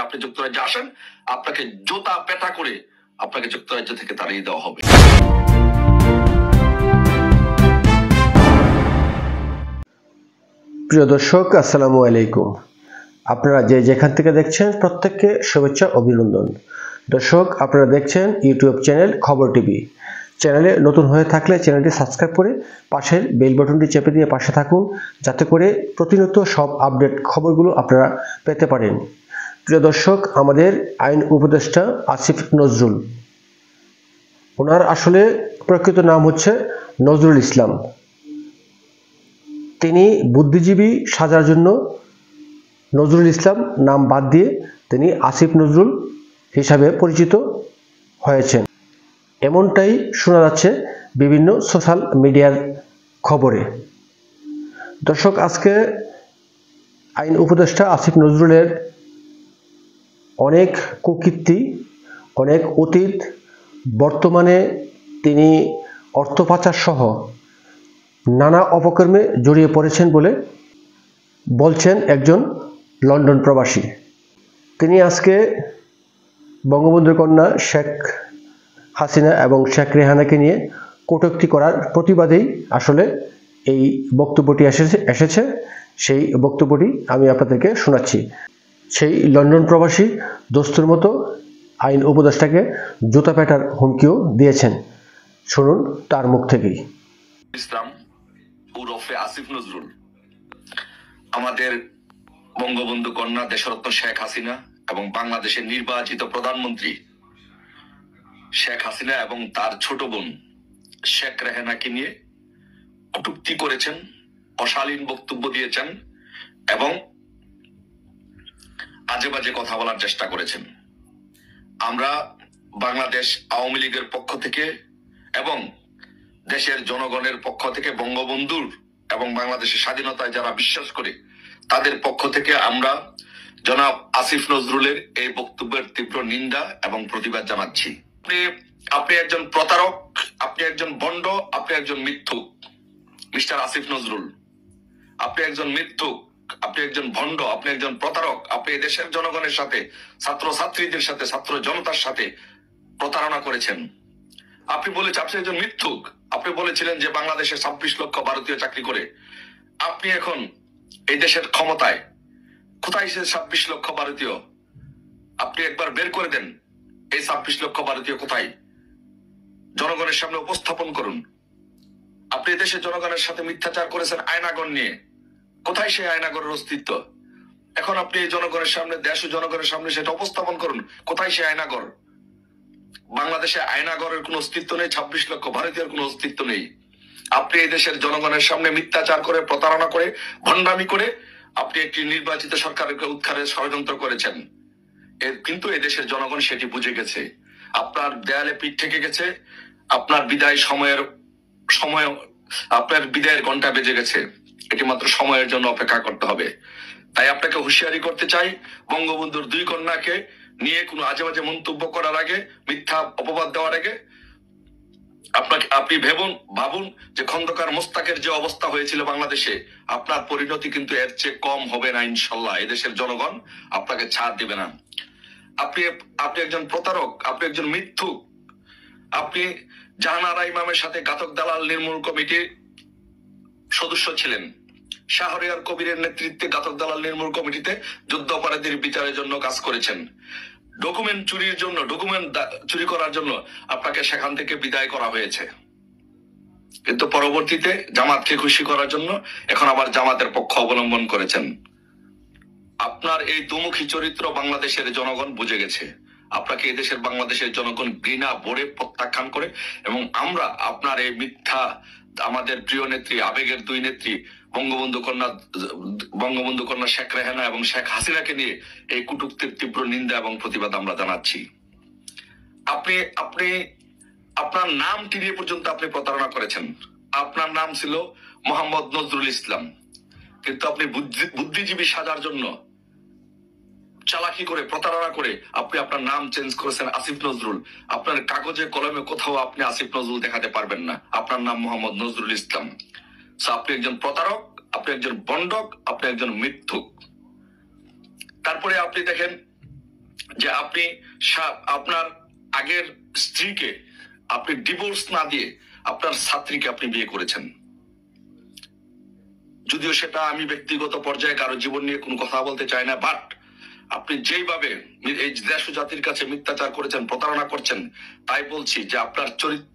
আপনি যুক্তরাজ্যে আসেন, আপনাকে জুতা পেটা করে আপনাকে যুক্তরাজ্য থেকে তাড়িয়ে দেওয়া হবে। প্রিয় দর্শক, আসসালামু আলাইকুম। আপনারা যেখান থেকে দেখছেন প্রত্যেককে শুভেচ্ছা অভিনন্দন। দর্শক, আপনারা দেখছেন ইউটিউব চ্যানেল খবর টিভি। চ্যানেলে নতুন হয়ে থাকলে চ্যানেলটি সাবস্ক্রাইব করে পাশের বেল বাটনটি চেপে দিয়ে পাশে থাকুন, যাতে করে প্রতিনিয়ত সব আপডেট খবরগুলো আপনারা পেতে পারেন। প্রিয় দর্শক, আমাদের আইন উপদেষ্টা আসিফ নজরুল, ওনার আসলে প্রকৃত নাম হচ্ছে নজরুল ইসলাম। তিনি বুদ্ধিজীবী সাজার জন্য নজরুল ইসলাম নাম বাদ দিয়ে তিনি আসিফ নজরুল হিসাবে পরিচিত হয়েছেন, এমনটাই শোনা যাচ্ছে বিভিন্ন সোশ্যাল মিডিয়ার খবরে। দর্শক, আজকে আইন উপদেষ্টা আসিফ নজরুলের অনেক কুকীর্তি, অনেক অতীত, বর্তমানে তিনি অর্থ পাচার সহ নানা অপকর্মে জড়িয়ে পড়েছেন বলে বলছেন একজন লন্ডন প্রবাসী। তিনি আজকে বঙ্গবন্ধুর কন্যা শেখ হাসিনা এবং শেখ রেহানাকে নিয়ে কটূক্তি করার প্রতিবাদেই আসলে এই বক্তব্যটি এসেছে। সেই বক্তব্যটি আমি আপনাদেরকে শোনাচ্ছি। সেই লন্ডন প্রবাসী দোস্তুর মতো আইন উপদেষ্টাকে জুতা পেটার হুমকিও দিয়েছেন। শুনুন তার মুখ থেকেই। ইসলাম উরফে আসিফ নজরুল আমাদের বঙ্গবন্ধু কন্যা দেশরত্ন শেখ হাসিনা এবং বাংলাদেশের নির্বাচিত প্রধানমন্ত্রী শেখ হাসিনা এবং তার ছোট বোন শেখ রেহানাকে নিয়ে কটূক্তি করেছেন, অশালীন বক্তব্য দিয়েছেন এবং আজে বাজে কথা বলার চেষ্টা করেছেন। আমরা বাংলাদেশ আওয়ামী লীগের পক্ষ থেকে এবং দেশের জনগণের পক্ষ থেকে, বঙ্গবন্ধুর এবং বাংলাদেশের স্বাধীনতায় যারা বিশ্বাস করে তাদের পক্ষ থেকে আমরা জনাব আসিফ নজরুলের এই বক্তব্যের তীব্র নিন্দা এবং প্রতিবাদ জানাচ্ছি। আপনি একজন প্রতারক, আপনি একজন ভণ্ড, আপনি একজন মিথ্যুক। মিস্টার আসিফ নজরুল, আপনি একজন মিথ্যুক, আপনি একজন ভণ্ড, আপনি একজন প্রতারক। আপনি দেশের জনগণের সাথে, ছাত্র ছাত্রীদের সাথে, ছাত্র জনতার সাথে প্রতারণা করেছেন। আপনি একজন মিথ্যুক। আপনি বলেছিলেন যে বাংলাদেশে 26 লক্ষ ভারতীয় চাকরি করে। আপনি এখন এই দেশের ক্ষমতায়, কোথায় সে 26 লক্ষ ভারতীয়? আপনি একবার বের করে দেন এই 26 লক্ষ ভারতীয় কোথায়, জনগণের সামনে উপস্থাপন করুন। আপনি দেশের জনগণের সাথে মিথ্যাচার করেছেন আয়নাগর নিয়ে, কোথায় সেই আয়নাগরের অস্তিত্ব? এখন আপনি এই জনগণের সামনে, দেশ ও জনগণের সামনে সেটা উপস্থাপন করুন, কোথায় সেই আয়নাগর? বাংলাদেশে আয়নাগরের কোনো অস্তিত্ব নেই, 26 লক্ষ ভারতীয়ের কোনো অস্তিত্ব নেই। আপনি এই দেশের জনগণের সামনে মিথ্যাচার করে, প্রতারণা করে, ভণ্ডামি করে আপনি একটি নির্বাচিত সরকারকে উৎখাতের ষড়যন্ত্র করেছেন। কিন্তু এই দেশের জনগণ সেটি বুঝে গেছে। আপনার দেয়ালে পিঠ থেকে গেছে। আপনার আপনার বিদায়ের ঘন্টা বেজে গেছে। এটি মাত্র সময়ের জন্য অপেক্ষা করতে হবে। তাই আপনাকে হুঁশিয়ারি করতে চাই, বঙ্গবন্ধুর দুই কন্যাকে নিয়ে কোনো আজে বাজে মন্তব্য করার আগে, মিথ্যা অপবাদ দেওয়ার আগে আপনি ভাবুন যে খন্দকার মোস্তাকের যে অবস্থা হয়েছিল বাংলাদেশে, আপনার পরিণতি কিন্তু এর চেয়ে কম হবে না ইনশাল্লাহ। এদেশের জনগণ আপনাকে ছাড় দেবে না। আপনি একজন প্রতারক, আপনি একজন মিথ্যুক। আপনি জাহানারা ইমামের সাথে ঘাতক দালাল নির্মূল কমিটির সদস্য ছিলেন। শাহরিয়ার কবিরের নেতৃত্বে ঘাতক দালাল নির্মূল কমিটিতে যুদ্ধ অপরাধীর বিচারের জন্য কাজ করেছেন। ডকুমেন্ট চুরি করার জন্য আপনাকে সেখান থেকে বিদায় করা হয়েছে। কিন্তু পরবর্তীতে জামাতকে খুশি করার জন্য এখন আবার জামাতের পক্ষ অবলম্বন করেছেন। আপনার এই দুমুখী চরিত্র বাংলাদেশের জনগণ বুঝে গেছে। আপনাকে এই দেশের বাংলাদেশের জনগণ ঘৃণা ভরে প্রত্যাখ্যান করে, এবং আমরা আপনার এই মিথ্যা, আমাদের প্রিয় নেত্রী, আবেগের দুই নেত্রী বঙ্গবন্ধু কন্যা শেখ রেহানা এবং শেখ হাসিনাকে নিয়ে এই কটূক্তির তীব্র নিন্দা এবং প্রতিবাদ আমরা জানাচ্ছি। আপনি আপনার নামটি নিয়ে পর্যন্ত আপনি প্রতারণা করেছেন। আপনার নাম ছিল মোহাম্মদ নজরুল ইসলাম, কিন্তু আপনি বুদ্ধিজীবী সাজার জন্য চালাকি করে, প্রতারণা করে আপনি আপনার নাম চেঞ্জ করেছেন আসিফ নজরুল। আপনার কাগজে কলমে কোথাও আপনি আসিফ নজরুল দেখাতে পারবেন না। আপনার নাম মোহাম্মদ নজরুল ইসলাম। আপনি একজন প্রতারক, আপনি একজন বন্ডক, আপনি একজন মিথ্যুক। তারপরে আপনি দেখেন যে আপনি আপনার আগের স্ত্রীকে আপনি ডিভোর্স না দিয়ে আপনার ছাত্রীকে আপনি বিয়ে করেছেন। যদিও সেটা আমি ব্যক্তিগত পর্যায়ে কারো জীবন নিয়ে কোনো কথা বলতে চাই না, বাট আপনি যেইভাবে এই দেশ ও জাতির কাছে মিথ্যাচার করেছেন, প্রতারণা করছেন, তাই বলছি যে আপনার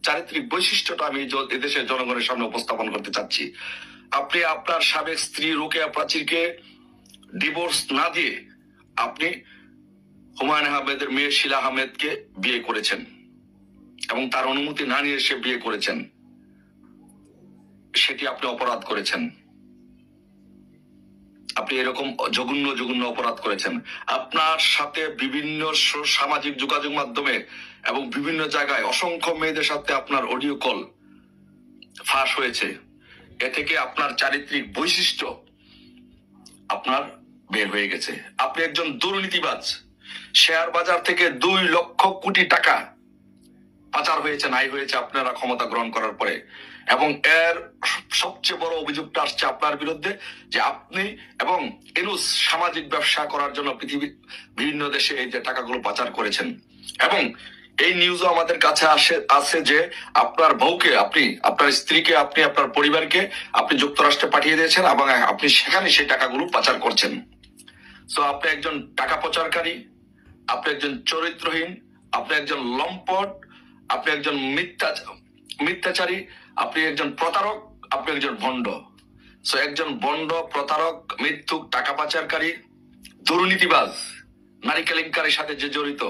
চারিত্রিক বৈশিষ্ট্যটা আমি এদেশের জনগণের সামনে উপস্থাপন করতে চাচ্ছি। আপনি আপনার সাবেক স্ত্রী রোকেয়া প্রাচীরকে ডিভোর্স না দিয়ে আপনি হুমায়ুন আহমেদের মেয়ে শিলা আহমেদকে বিয়ে করেছেন এবং তার অনুমতি না নিয়ে সে বিয়ে করেছেন, সেটি আপনি অপরাধ করেছেন। আপনি এরকম জঘন্য জঘন্য অপরাধ করেছেন। আপনার সাথে বিভিন্ন সামাজিক যোগাযোগ মাধ্যমে এবং বিভিন্ন জায়গায় অসংখ্য মেয়েদের সাথে আপনার অডিও কল ফাঁস হয়েছে। এ থেকে আপনার চারিত্রিক বৈশিষ্ট্য আপনার বের হয়ে গেছে। আপনি একজন দুর্নীতিবাজ। শেয়ার বাজার থেকে 2 লক্ষ কোটি টাকা পাচার হয়েছে, নাই হয়েছে আপনারা ক্ষমতা গ্রহণ করার পরে। এবং এর সবচেয়ে বড় অভিযোগটা আসছে আপনার বিরুদ্ধে যে আপনি এবং ইনুস সামাজিক ব্যবসা করার জন্য পৃথিবীর বিভিন্ন দেশে এই যে টাকাগুলো পাচার করেছেন। এবং এই নিউজও আমাদের কাছে আছে যে আপনার বউকে আপনি, আপনার স্ত্রীকে আপনি, আপনার পরিবারকে আপনি যুক্তরাষ্ট্রে পাঠিয়ে দিয়েছেন এবং আপনি সেখানে সেই টাকাগুলো পাচার করছেন। তো আপনি একজন টাকা পাচারকারী, আপনি একজন চরিত্রহীন, আপনি একজন লম্পট, আপনি একজন মিথ্যাচারী, আপনি একজন প্রতারক, আপনি একজন ভণ্ড। সো একজন ভণ্ড, প্রতারক, মিথ্যুক, টাকা পাচারকারী, দুর্নীতিবাজ, নারী কেলেঙ্কারির সাথে যে জড়িত,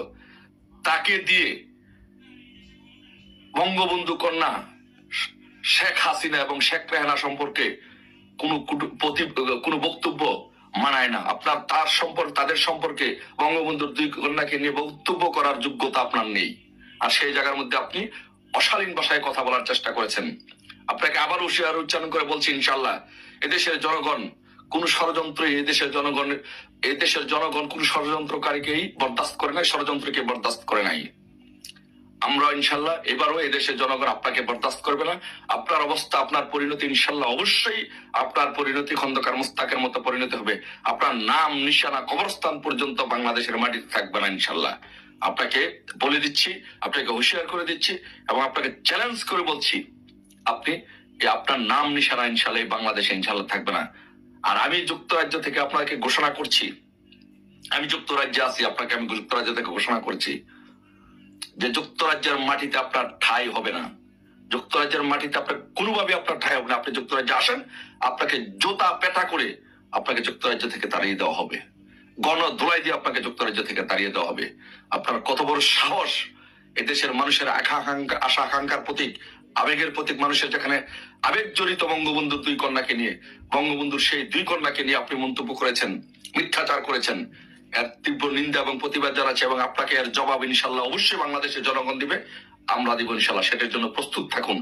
তাকে দিয়ে বঙ্গবন্ধু কন্যা শেখ হাসিনা এবং শেখ রেহানা সম্পর্কে কোনো বক্তব্য মানায় না। আপনার তাদের সম্পর্কে বঙ্গবন্ধুর 2 কন্যাকে নিয়ে বক্তব্য করার যোগ্যতা আপনার নেই। আর সেই জায়গার মধ্যে আপনি অশালীন ভাষায় কথা বলার চেষ্টা করেছেন। আপনাকে আবার হুঁশিয়ার উচ্চারণ করে বলছি, ইনশাল্লাহ এদেশের জনগণ কোন ষড়যন্ত্র, এদেশের জনগণ কোন ষড়যন্ত্রকারীকেই বরদাস্ত করে নাই, ষড়যন্ত্রকে বরদাস্ত করে নাই। আমরা ইনশাল্লাহ এবারও এদেশের জনগণ আপনাকে বরদাস্ত করবে না। আপনার অবস্থা, আপনার পরিণতি ইনশাল্লাহ অবশ্যই আপনার পরিণতি খন্দকার মোস্তাকের মতো পরিণতি হবে। আপনার নাম নিশানা কবরস্থান পর্যন্ত বাংলাদেশের মাটিতে থাকবে না ইনশাল্লাহ। আপনাকে বলে দিচ্ছি, আপনাকে হুঁশিয়ার করে দিচ্ছি এবং আপনাকে চ্যালেঞ্জ করে বলছি, আপনি আপনার নাম নিশানা ইনশাল্লাহ বাংলাদেশে ইনশাল্লাহ থাকবে না। আর আমি যুক্তরাজ্য থেকে আপনাকে ঘোষণা করছি, আমি যুক্তরাজ্যে আছি, আপনাকে আমি যুক্তরাজ্য থেকে ঘোষণা করছি যে যুক্তরাজ্যের মাটিতে আপনার ঠাঁই হবে না। যুক্তরাজ্যের মাটিতে আপনার কোনোভাবে আপনার ঠাঁই হবে না। আপনি যুক্তরাজ্যে আসেন, আপনাকে জোতা পেটা করে আপনাকে যুক্তরাজ্য থেকে তাড়িয়ে দেওয়া হবে, গণধোলাই দিয়ে আপনাকে যুক্তরাজ্য থেকে তাড়িয়ে দেওয়া হবে। আপনার কত বড় সাহস! এদেশের মানুষের আশা আকাঙ্ক্ষার প্রতীক, আবেগের প্রতীক, মানুষের যেখানে আবেগ জড়িত বঙ্গবন্ধুর 2 কন্যাকে নিয়ে, বঙ্গবন্ধুর সেই 2 কন্যাকে নিয়ে আপনি মন্তব্য করেছেন, মিথ্যাচার করেছেন। এর তীব্র নিন্দা এবং প্রতিবাদ জানাচ্ছে এবং আপনাকে এর জবাব ইনশাল্লাহ অবশ্যই বাংলাদেশের জনগণ দিবে, আমরা দিব ইনশাল্লাহ। সেটার জন্য প্রস্তুত থাকুন।